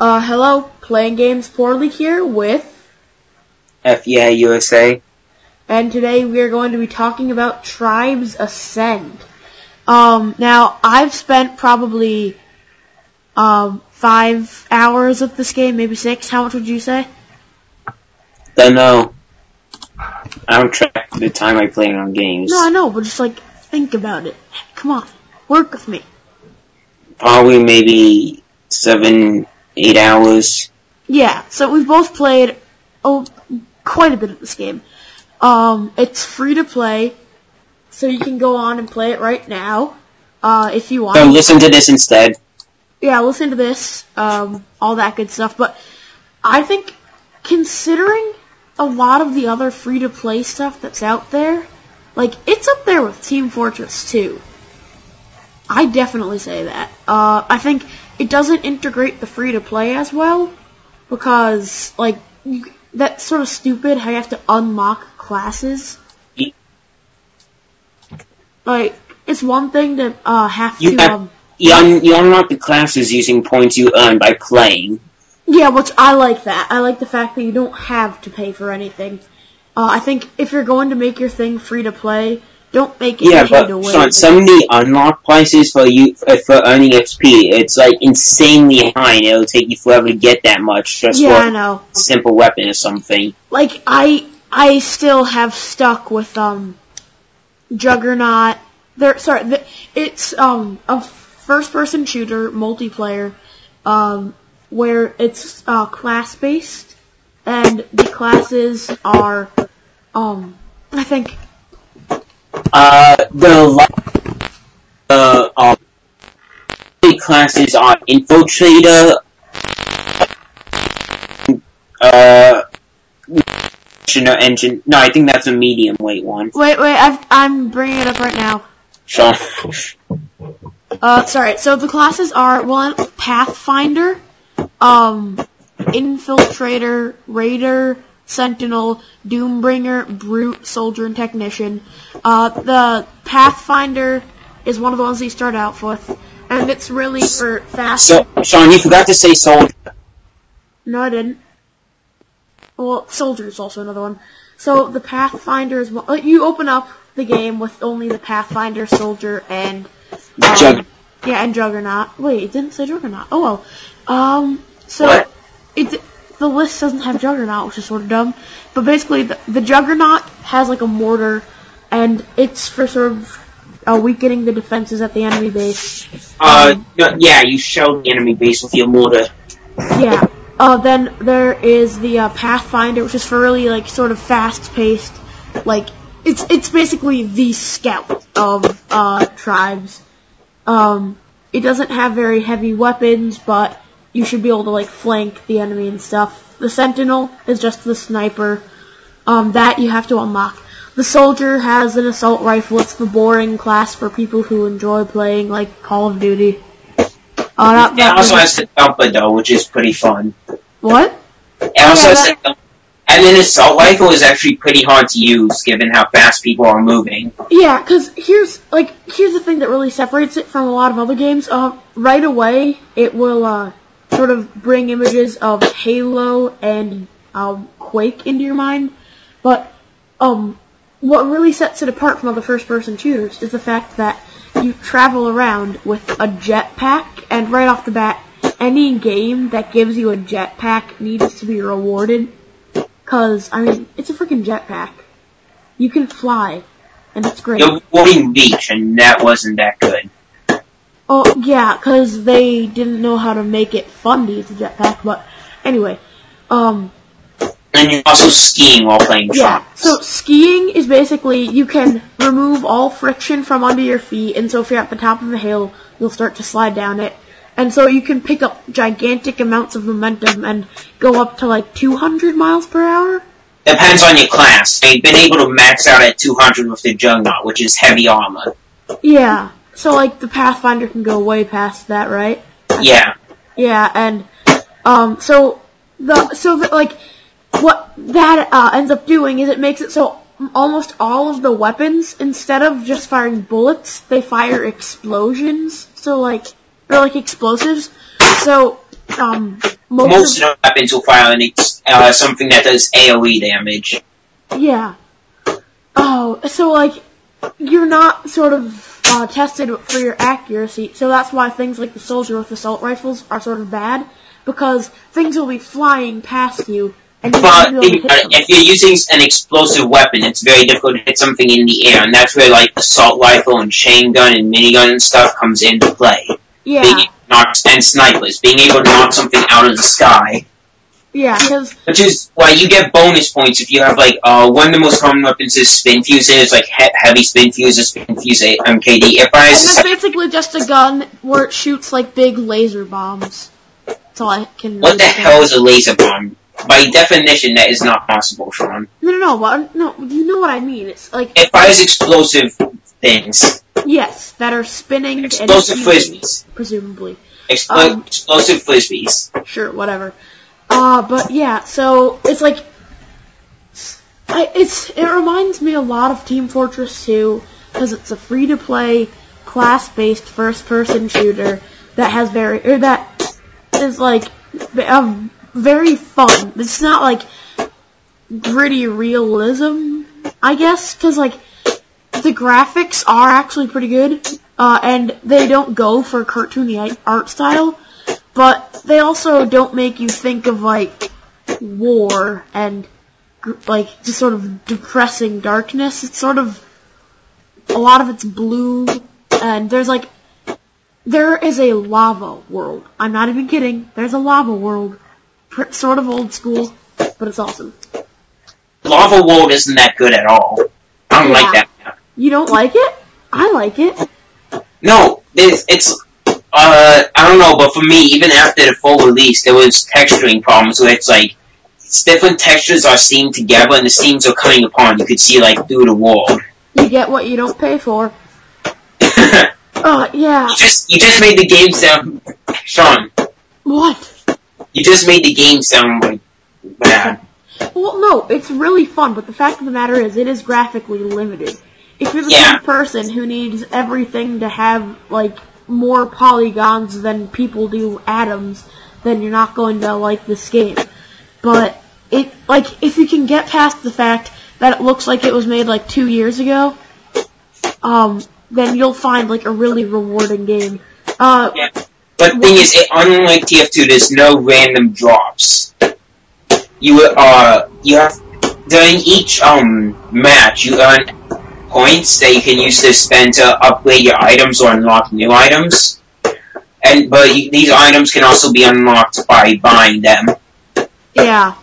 Hello, Playing Games Poorly here with Yeah, USA. And today we are going to be talking about Tribes Ascend. Now, I've spent probably 5 hours with this game, maybe 6. How much would you say? Don't know. I don't track the time I play on games. No, I know, but just think about it. Come on, work with me. Probably maybe 7, 8 hours. Yeah, so we've both played quite a bit of this game. It's free to play, so you can go on and play it right now, if you want. So listen to this instead. Yeah, listen to this, all that good stuff. But I think, considering a lot of the other free-to-play stuff that's out there, it's up there with Team Fortress 2. I definitely say that. I think it doesn't integrate the free-to-play as well, because, that's sort of stupid how you have to unlock classes. It's one thing to You unlock the classes using points you earn by playing. Yeah, which I like that. I like the fact that you don't have to pay for anything. I think if you're going to make your thing free to play, don't make it easy to win. Sean, some of the unlock prices for earning XP, it's insanely high, and it'll take you forever to get that much just for a simple weapon or something. I still have stuck with Juggernaut. It's a first-person shooter multiplayer, where it's class-based, and the classes are I think the classes are Infiltrator, Engine. No, I think that's a medium weight one. Wait, I'm bringing it up right now. Sure. Sorry. So the classes are Pathfinder, Infiltrator, Raider, Sentinel, Doombringer, Brute, Soldier, and Technician. The Pathfinder is one of the ones that you start out with, and it's really for fast. So, Sean, you forgot to say Soldier. No, I didn't. Well, Soldier is also another one. So the Pathfinder is you open up the game with only the Pathfinder, Soldier, and and Juggernaut. Wait, it didn't say Juggernaut. Oh well. So what? The list doesn't have Juggernaut, which is sort of dumb. But basically, the Juggernaut has a mortar, and it's for sort of weakening the defenses at the enemy base. Yeah, you shell the enemy base with your mortar. Yeah. Then there is the Pathfinder, which is for really sort of fast-paced. It's basically the scout of tribes. It doesn't have very heavy weapons, but you should be able to flank the enemy and stuff. The Sentinel is just the sniper. That you have to unlock. The Soldier has an assault rifle. It's the boring class for people who enjoy playing Call of Duty. It also has the thumper though, which is pretty fun. What? It also has and an assault rifle is actually pretty hard to use, given how fast people are moving. Yeah, because here's the thing that really separates it from a lot of other games. Right away, it will sort of bring images of Halo and Quake into your mind. But what really sets it apart from other first-person shooters is the fact that you travel around with a jetpack, and right off the bat, any game that gives you a jetpack needs to be rewarded. Because, it's a freaking jetpack. You can fly, and it's great. You're rewarding Reach, and that wasn't that good. Oh, yeah, because they didn't know how to make it fun to use a jetpack, but anyway. And you're also skiing while playing Yeah, so skiing is basically, you can remove all friction from under your feet, and so if you're at the top of a hill, you'll start to slide down it. And so you can pick up gigantic amounts of momentum and go up to 200 miles per hour? Depends on your class. They've been able to max out at 200 with the Juggernaut, which is heavy armor. Yeah, so the Pathfinder can go way past that, right? Yeah. Yeah, and what that ends up doing is it makes it so almost all of the weapons, instead of just firing bullets, they fire explosions. So they're explosives. So most of the weapons will fire something that does AoE damage. Yeah. Oh, so like, you're not sort of tested for your accuracy, so that's why things like the soldier with assault rifles are sort of bad, because things will be flying past you, and you but if you're using an explosive weapon, it's very difficult to hit something in the air, and that's where like assault rifle and chain gun and minigun and stuff comes into play. Yeah. And snipers, being able to knock something out of the sky. Yeah, because... Which is why you get bonus points if you have, like, one of the most common weapons is spin fuse. It's like heavy spin fuse or spin fuse MKD. And that's basically just a gun where it shoots, like, big laser bombs. That's all I can What the hell is a laser bomb? By definition, that is not possible, Sean. No, you know what I mean. It's like... It fires explosive things. Yes, that are spinning explosive frisbees. Presumably. Explosive frisbees. Sure, whatever. But yeah, so it's like it reminds me a lot of Team Fortress 2 because it's a free-to-play, class-based first-person shooter that is like very fun. It's not like gritty realism, I guess, because like the graphics are actually pretty good, and they don't go for cartoony art style. But they also don't make you think of, like, war and, like, just sort of depressing darkness. It's sort of, a lot of it's blue, and there is a lava world. I'm not even kidding. There's a lava world. Sort of old school, but it's awesome. Lava world isn't that good at all. I don't like that. You don't like it? I like it. No, it's... I don't know, but for me, even after the full release, there was texturing problems where it's like, different textures are steamed together and the steams are coming upon. You could see, like, through the world. You get what you don't pay for. Yeah. You just made the game sound... Sean. What? You just made the game sound, like, bad. Well, no, it's really fun, but the fact of the matter is, it is graphically limited. If you're the kind of person who needs everything to have, like, more polygons than people do atoms, then you're not going to like this game. But if you can get past the fact that it looks like it was made like 2 years ago, then you'll find like a really rewarding game. But the thing is, unlike TF2, there's no random drops. You have during each match you earn points that you can use to spend to upgrade your items or unlock new items. These items can also be unlocked by buying them. Yeah.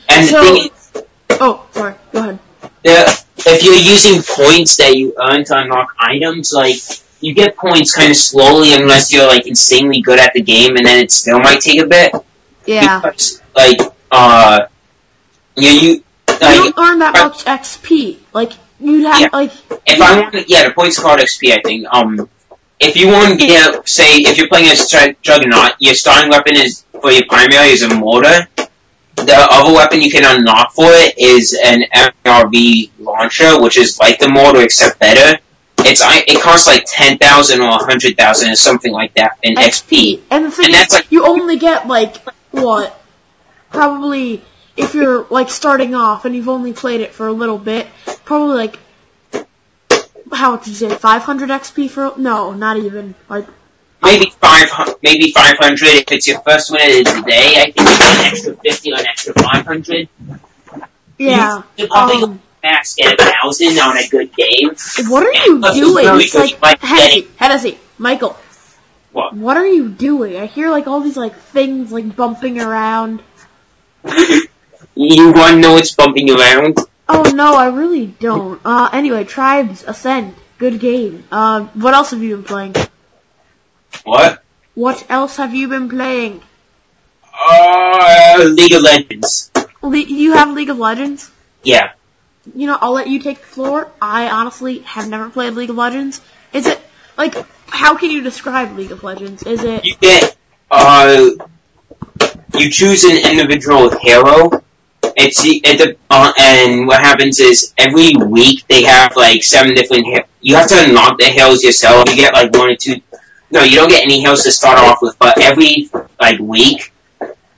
And the thing is... Oh, sorry. Go ahead. If you're using points that you earn to unlock items, like, you get points kind of slowly unless you're, like, insanely good at the game, and then it still might take a bit. Yeah. Because, like, you don't earn that much XP. Like, you'd have, the points called XP, I think. If you want to get, say, if you're playing as Juggernaut, your starting weapon for your primary is a mortar. The other weapon you can unlock for it is an MRV launcher, which is like the mortar except better. It costs like 10,000 or 100,000 or something like that in XP. And the thing is, you only get like, what? Probably... If you're, like, starting off and you've only played it for a little bit, probably, like, how much did you say, 500 XP for... No, not even, like... Maybe 500 if it's your first win of the day. I think you get an extra 50 or an extra 500. Yeah. You probably max get 1,000 on a good game. What are you doing? It's like, Hennessy, Michael. What are you doing? I hear, like, all these, like, things, like, bumping around. You want to know what's bumping around? Oh, no, I really don't. Anyway, Tribes, Ascent, good game. What else have you been playing? What? What else have you been playing? League of Legends. You have League of Legends? Yeah. You know, I'll let you take the floor. I honestly have never played League of Legends. Is it, like, how can you describe League of Legends? Is it... You get, you choose an individual hero. And what happens is every week they have like 7 different heroes. You have to unlock the heroes yourself. You get like 1 or 2. No, you don't get any heroes to start off with. But every like week,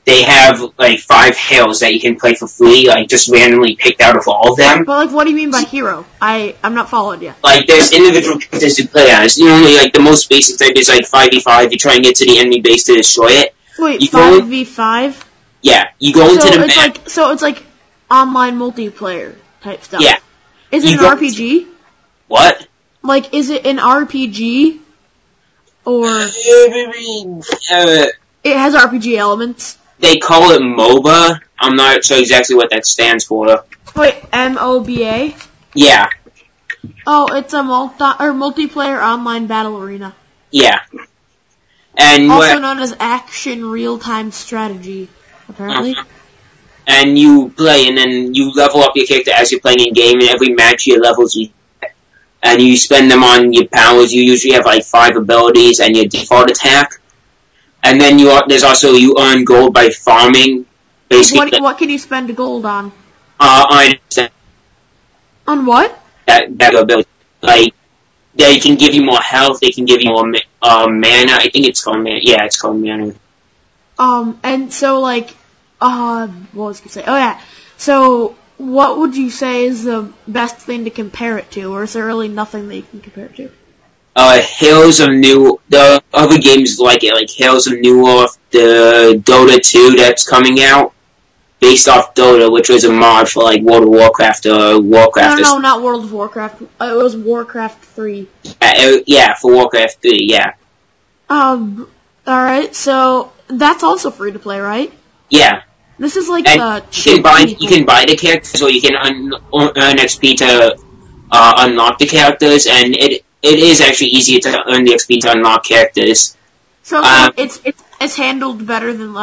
they have like 5 heroes that you can play for free, like just randomly picked out of all of them. But like, what do you mean by hero? I'm not following you. Like, there's individual characters to play as. Only like the most basic type is like 5v5. You try and get to the enemy base to destroy it. Wait, 5v5? Yeah, you go into the map. So it's like online multiplayer type stuff. Yeah. Is it an RPG? What? Like, is it an RPG? Or it has RPG elements? They call it MOBA. I'm not sure exactly what that stands for. Wait, MOBA? Yeah. Oh, it's a multiplayer online battle arena. Yeah. And also known as action real-time strategy, apparently. And you play, and then you level up your character as you're playing in game, and every match your levels you get. And you spend them on your powers. You usually have like 5 abilities and your default attack. And then there's also you earn gold by farming. Basically, what can you spend gold on? On what? That ability. Like, they can give you more health. They can give you more mana. I think it's called mana. Yeah, it's called mana. And so like, what was I gonna say? Oh yeah. So, what would you say is the best thing to compare it to, or is there really nothing that you can compare it to? The other games like it, like Heroes of New Earth, the Dota 2 that's coming out, based off Dota, which was a mod for like World of Warcraft or Warcraft. No, not World of Warcraft. It was Warcraft 3. Yeah, for Warcraft 3, yeah. Alright, so that's also free to play, right? Yeah. This is like you can buy the characters, or you can earn XP to unlock the characters, and it is actually easier to earn the XP to unlock characters. So it's handled better than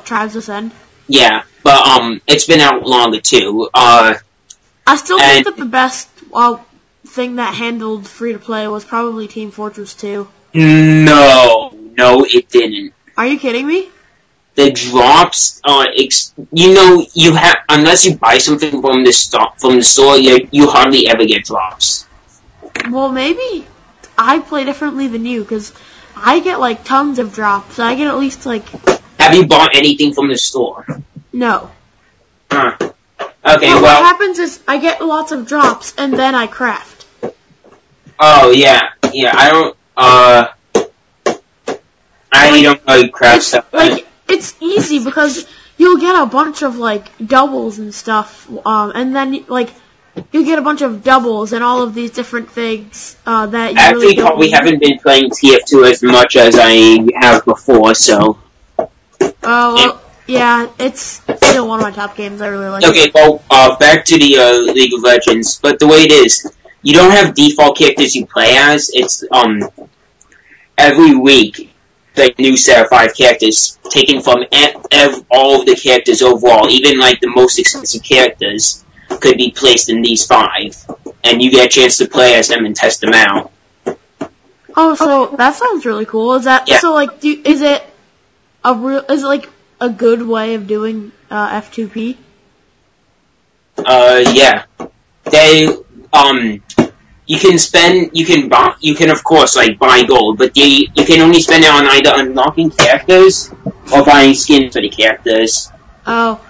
Tribes Ascend? Yeah, but it's been out longer too. I still think that the best thing that handled free to play was probably Team Fortress 2. No, it didn't. Are you kidding me? The drops, you have, unless you buy something from the store, you hardly ever get drops. Well, maybe I play differently than you, because I get like tons of drops. I get at least like. Have you bought anything from the store? No. Huh. Okay, well, what happens is I get lots of drops and then I craft. Oh yeah, I don't. I don't know craft stuff. Like, it's easy because you'll get a bunch of like doubles and stuff, and then like you get a bunch of doubles and all of these different things that you actually really don't we haven't been playing TF2 as much as I have before, so. Oh well, yeah, it's still one of my top games. I really like it. Okay, well, back to the League of Legends. But the way it is, you don't have default characters you play as. It's every week the new set of 5 characters taken from all of the characters overall, even like the most expensive characters, could be placed in these 5, and you get a chance to play as them and test them out. Oh, so that sounds really cool. Is that so? Like, is it like a good way of doing F2P? Yeah. They you can of course like buy gold, but you can only spend it on either unlocking characters or buying skins for the characters. Oh.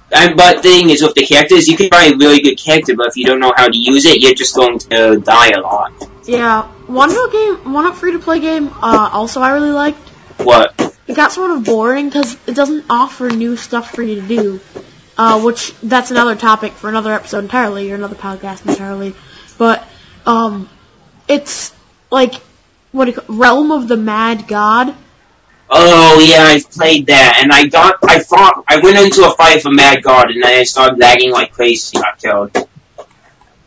But the thing is, with the characters, you can buy a really good character, but if you don't know how to use it, you're just going to die a lot. Yeah. One free-to-play game also I really liked. What? It got sort of boring because it doesn't offer new stuff for you to do, which that's another topic for another episode entirely, or another podcast entirely. But it's like Realm of the Mad God. Oh yeah, I played that, and I went into a fight for Mad God, and then I started lagging like crazy, got killed.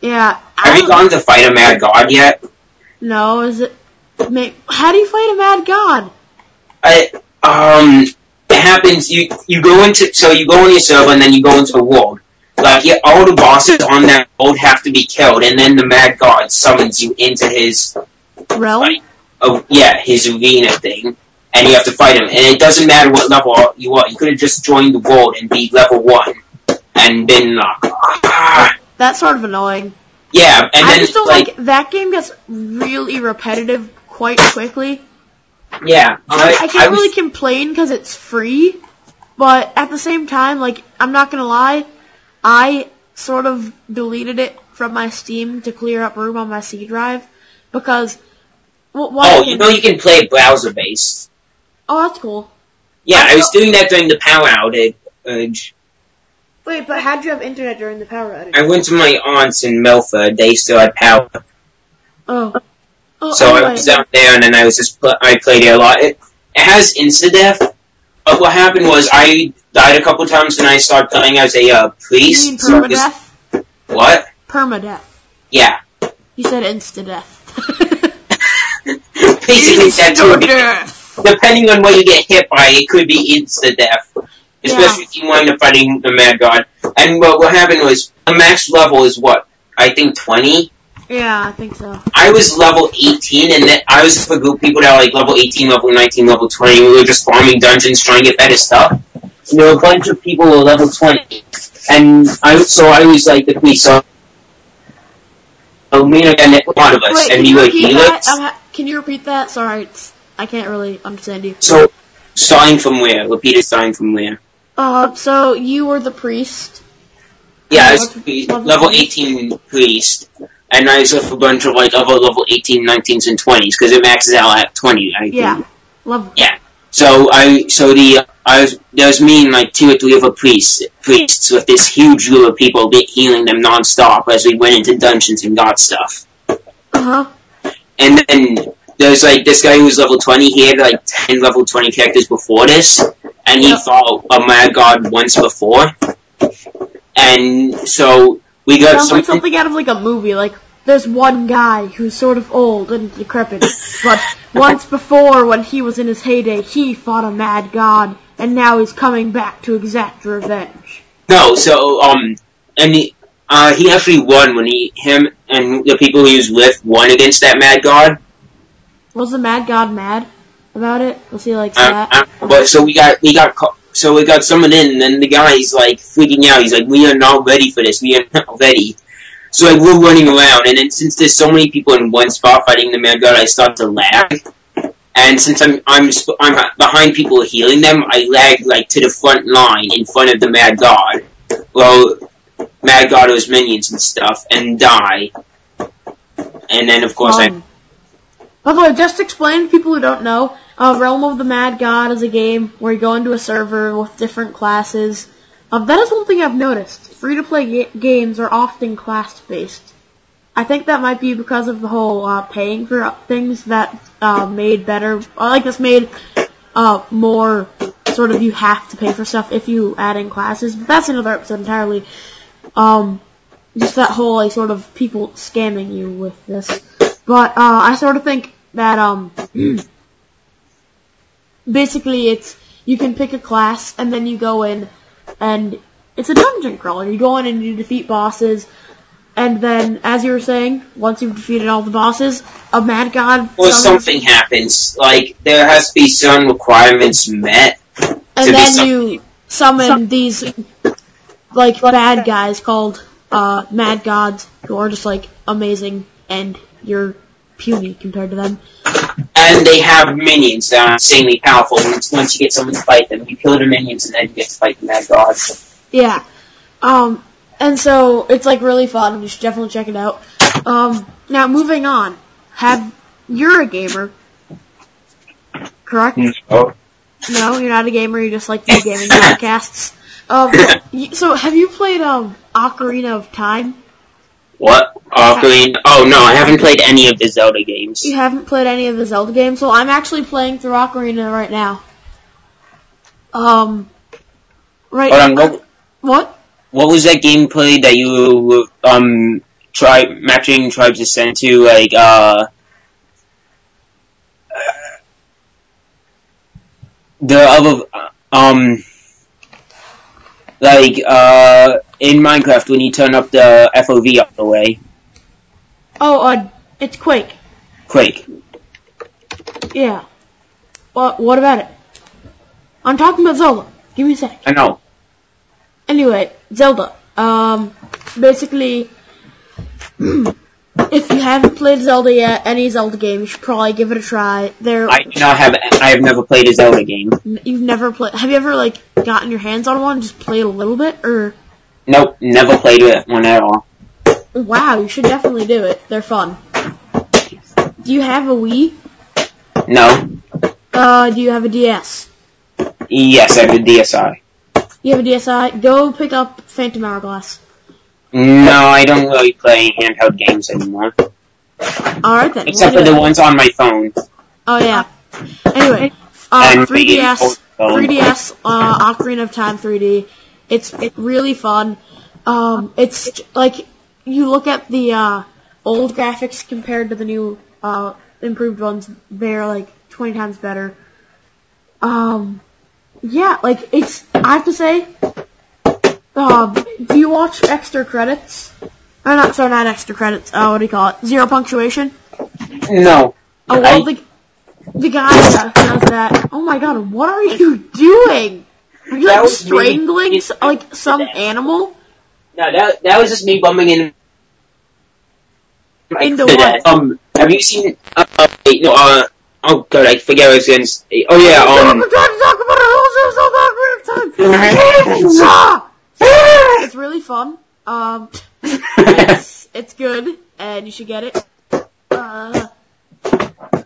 Yeah. Have you gone to fight a Mad God yet? No, how do you fight a Mad God? It happens, you go on your server, and then you go into a world. Like, all the bosses on that world have to be killed, and then the Mad God summons you into his realm? His arena thing. And you have to fight him. And it doesn't matter what level you are. You could have just joined the world and be level 1. And been That's sort of annoying. Yeah, and I just don't like that game gets really repetitive quite quickly. Yeah. I can't really complain because it's free, But at the same time, like, I'm not gonna lie, I sort of deleted it from my Steam to clear up room on my C drive because. Oh, you know you can play browser-based. Oh, that's cool. Yeah, I was doing that during the power outage. Wait, but how'd you have internet during the power outage? I went to my aunt's in Milford. They still had power. Oh. So anyway. I was out there, and then I played it a lot. It has insta-death. But what happened was I died a couple times, and I started playing as a priest. You mean permadeath? So what? Permadeath. Yeah. You said insta-death. Basically, that's depending on what you get hit by, it could be insta-death. Especially if you wind up fighting the Mad God. And what happened was, the max level is what? I think 20? Yeah, I think so. I was level 18, and then I was with a group of people that were like level 18, level 19, level 20. We were just farming dungeons, trying to get better stuff. And there were a bunch of people who were level 20. And I was like the priest, so me and a lot of us. Wait, and we were healers. Can you repeat that? Sorry, I can't really understand you. So, starting from where? Repeat it, starting from where? So you were the priest. Yeah, I was level 18 priest. And I was with a bunch of like other level 18, 19s, and 20s, because it maxes out at 20, I think. Yeah. Love. Yeah. So there was me and like 2 or 3 other priests with this huge group of people healing them non-stop as we went into dungeons and got stuff. Uh-huh. And then there's like this guy who was level 20, he had like 10 level 20 characters before this, and he fought a Mad God once before. And so we got sounds like something out of like a movie, like there's one guy who's sort of old and decrepit, but once before when he was in his heyday, he fought a Mad God, and now he's coming back to exact revenge. No, so, and he actually won when him and the people he was with won against that Mad God. Was the Mad God mad about it? Was he like that? But so we got summoned in, and then the guy's like freaking out. He's like, "We are not ready for this. We are not ready." So like we're running around, and then since there's so many people in one spot fighting the Mad God, I start to lag. And since I'm behind people healing them, I lag like to the front line in front of the Mad God. Well, Mad God or his minions and stuff, and die. And then of course By the way, just to explain to people who don't know, Realm of the Mad God is a game where you go into a server with different classes. That is one thing I've noticed. Free-to-play games are often class-based. I think that might be because of the whole paying for things that made better. Like this made more sort of you have to pay for stuff if you add in classes. But that's another episode entirely. Just that whole like sort of people scamming you with this. But I sort of think that basically it's you can pick a class and then you go in and it's a dungeon crawler. You go in and you defeat bosses, and then as you were saying, once you've defeated all the bosses, a Mad God. Or something happens. Like there has to be some requirements met. And then you summon these like bad guys called Mad Gods who are just like amazing, and you're puny compared to them. And they have minions that are insanely powerful. Once you get someone to fight them, you kill the minions and then you get to fight the Mad God. Yeah. And so it's like really fun. You should definitely check it out. Now moving on. You're a gamer, correct? No. No, you're not a gamer. You just like to do gaming podcasts. So have you played Ocarina of Time? What? Ocarina? Oh no, I haven't played any of the Zelda games. You haven't played any of the Zelda games? Well, I'm actually playing through Ocarina right now. Right. Hold on, what? What was that gameplay that you matching Tribes Ascent to, like, the other, in Minecraft when you turn up the FOV up the way? Oh, it's Quake. Quake. Yeah. What about it? I'm talking about Zelda. Give me a sec. I know. Anyway, Zelda. Basically, If you haven't played Zelda yet, any Zelda game, you should probably give it a try. I have never played a Zelda game. You've never played? Have you ever gotten your hands on one, and just played a little bit, or? Nope, never played one at all. Wow, you should definitely do it. They're fun. Do you have a Wii? No. Do you have a DS? Yes, I have a DSi. You have a DSi? Go pick up Phantom Hourglass. No, I don't really play handheld games anymore. Alright then. Except for the ones on my phone. Oh yeah. Anyway, 3DS, Ocarina of Time 3D. It's really fun. It's like, you look at the old graphics compared to the new improved ones, they're like 20 times better. Yeah, like, I have to say, do you watch extra credits? Or not extra credits, what do you call it? Zero punctuation? No. Oh, well, the guy that does that, oh my god, what are you doing? Are you strangling some animal? No, that was just me bumping in. Into what? Have you seen? Oh god, I forget what I was going to say. Oh yeah. It's really fun. It's good, and you should get it.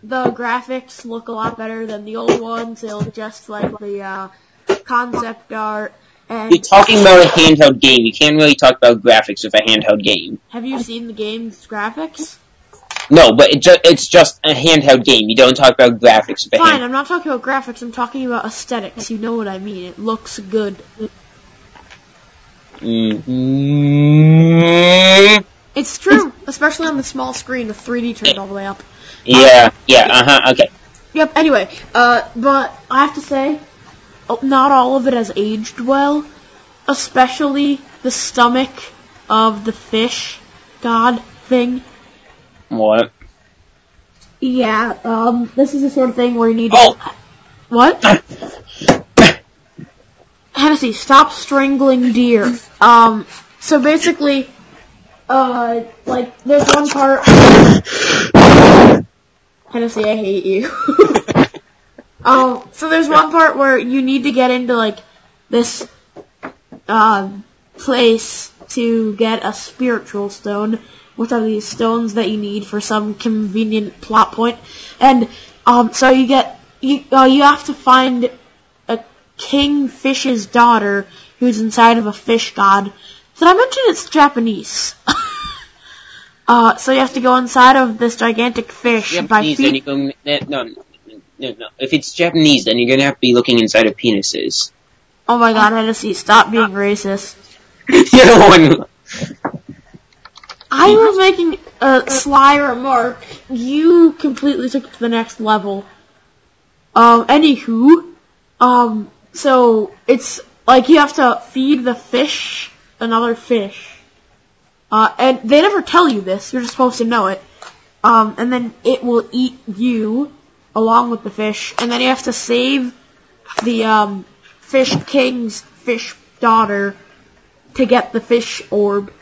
The graphics look a lot better than the old ones. They look just like the concept art. And you're talking about a handheld game. You can't really talk about graphics with a handheld game. Have you seen the game's graphics? No, but it's just a handheld game. You don't talk about graphics with a handheld. Fine, I'm not talking about graphics. I'm talking about aesthetics. You know what I mean. It looks good. Mm-hmm. It's true, especially on the small screen with 3D turned all the way up. Yeah, okay. Yep, anyway, but I have to say, not all of it has aged well, especially the stomach of the fish god thing. What? Yeah, this is the sort of thing where you need to... What? Hennessy, stop strangling deer. So basically, there's one part... Hennessy, I hate you. So there's one part where you need to get into, this, place to get a spiritual stone, which are these stones that you need for some convenient plot point. And, so you have to find a kingfish's daughter who's inside of a fish god. Did I mention it's Japanese? So you have to go inside of this gigantic fish Japanese, then no. If it's Japanese, then you're gonna have to be looking inside of penises. Oh my god, Hennessy, stop being racist. I was making a sly remark. You completely took it to the next level. Anywho, so it's like you have to feed the fish another fish. And they never tell you this, you're just supposed to know it. And then it will eat you along with the fish, and then you have to save the fish king's fish daughter to get the fish orb.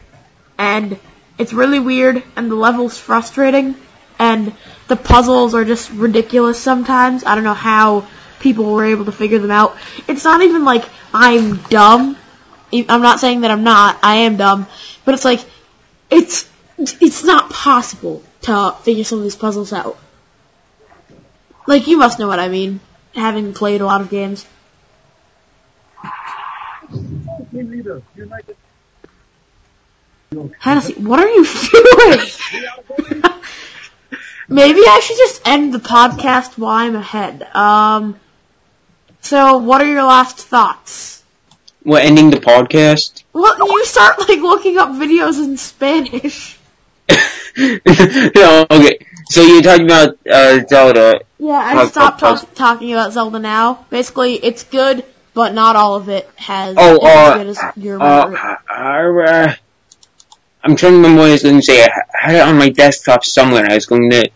And it's really weird, and the level's frustrating, and the puzzles are just ridiculous sometimes. I don't know how people were able to figure them out. It's not even like I'm dumb. I'm not saying that I'm not. I am dumb. But it's like, it's not possible to figure some of these puzzles out. Like, you must know what I mean, having played a lot of games. Hennessy, what are you doing? Maybe I should just end the podcast while I'm ahead. So, what are your last thoughts? What, ending the podcast? Well, you start, looking up videos in Spanish. No, okay. So you're talking about, Zelda. Yeah, I stopped talking about Zelda now. Basically, it's good, but not all of it has as good as your memory. I'm trying to remember what I was going to say. I had it on my desktop somewhere. I was going to...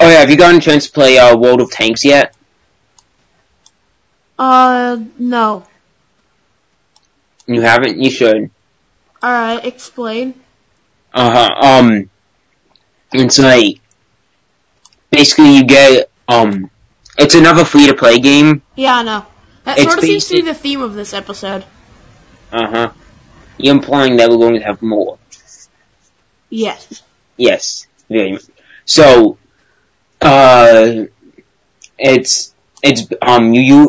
Oh yeah, have you gotten a chance to play, World of Tanks yet? No. You haven't? You should. Alright, explain. It's like, basically you get, it's another free-to-play game. Yeah, I know. That sort of seems to be the theme of this episode. Uh-huh. You're implying that we're going to have more. Yes. Yes, very much. So, you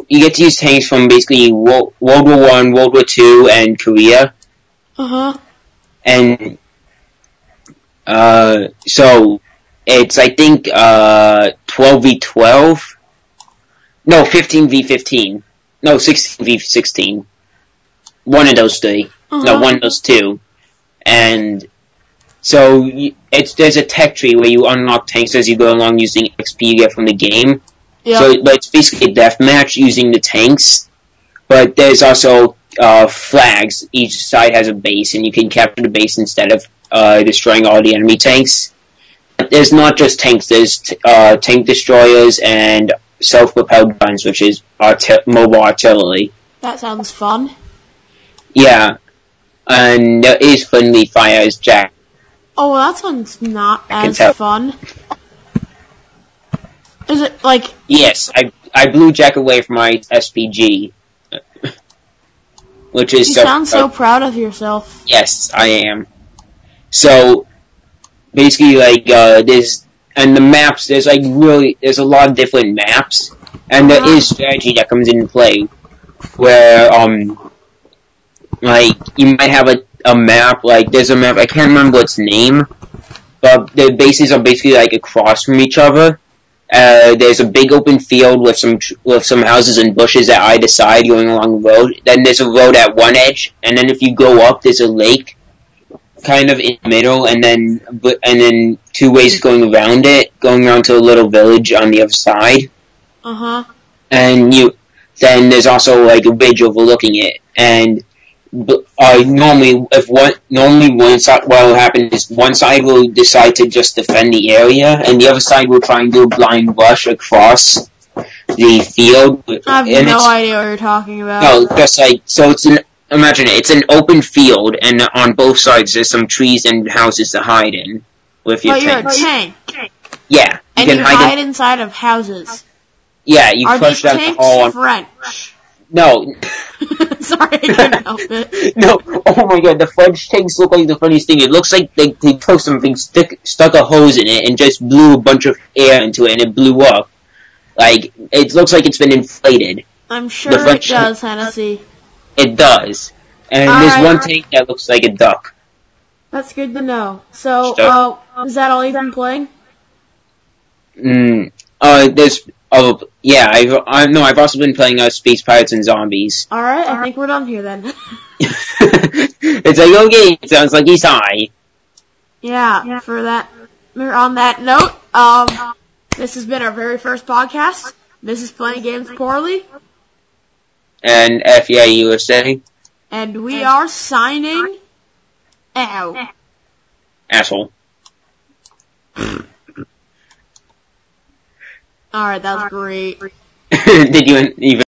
get to use tanks from basically World War I, World War II, and Korea. Uh-huh. And, so, it's, I think, 12v12? No, 15v15. No, 16v16. One of those three. Uh-huh. No, one of those two. And so there's a tech tree where you unlock tanks as you go along using XP you get from the game. Yep. So, but it's basically a deathmatch using the tanks. But there's also flags. Each side has a base, and you can capture the base instead of destroying all the enemy tanks. But there's not just tanks. There's tank destroyers and self-propelled guns, which is mobile artillery. That sounds fun. Yeah, and there is friendly fire as Jack. Oh, well, that sounds not as fun. Is it, like... Yes, I blew Jack away from my SPG. Which is you sound so proud of yourself. Yes, I am. So, basically, like, there's the maps, there's a lot of different maps, and there is strategy that comes into play, where, like, you might have a map, like, there's a map, I can't remember its name, but the bases are basically, like, across from each other. There's a big open field with some houses and bushes at either side going along the road. Then there's a road at one edge, and then if you go up, there's a lake, kind of in the middle, and then two ways going around it, going around to a little village on the other side. Uh-huh. And then there's also, like, a ridge overlooking it, and normally one side, what will happen is one side will decide to just defend the area, and the other side will try and do a blind rush across the field. I have no idea what you're talking about. No, just like, so imagine it's an open field, and on both sides there's some trees and houses to hide in with your tanks. But you're a tank. Yeah. And you hide inside of houses. Yeah, you flush down the hall. Are these tanks French? No. Sorry, I couldn't help it. No, oh my god, the French tanks look like the funniest thing. It looks like they took something, stuck a hose in it, and just blew a bunch of air into it, and it blew up. Like, it looks like it's been inflated. I'm sure it does, Hennessy. It does. And there's one tank that looks like a duck. That's good to know. So, is that all you've been playing? I've also been playing Space Pirates and Zombies. Alright, I think we're done here then. It's like, okay, it sounds like he's high. Yeah, on that note, this has been our very first podcast. This is Playing Games Poorly. And FEA USA. And we are signing out. Asshole. Alright, that was great. Did you even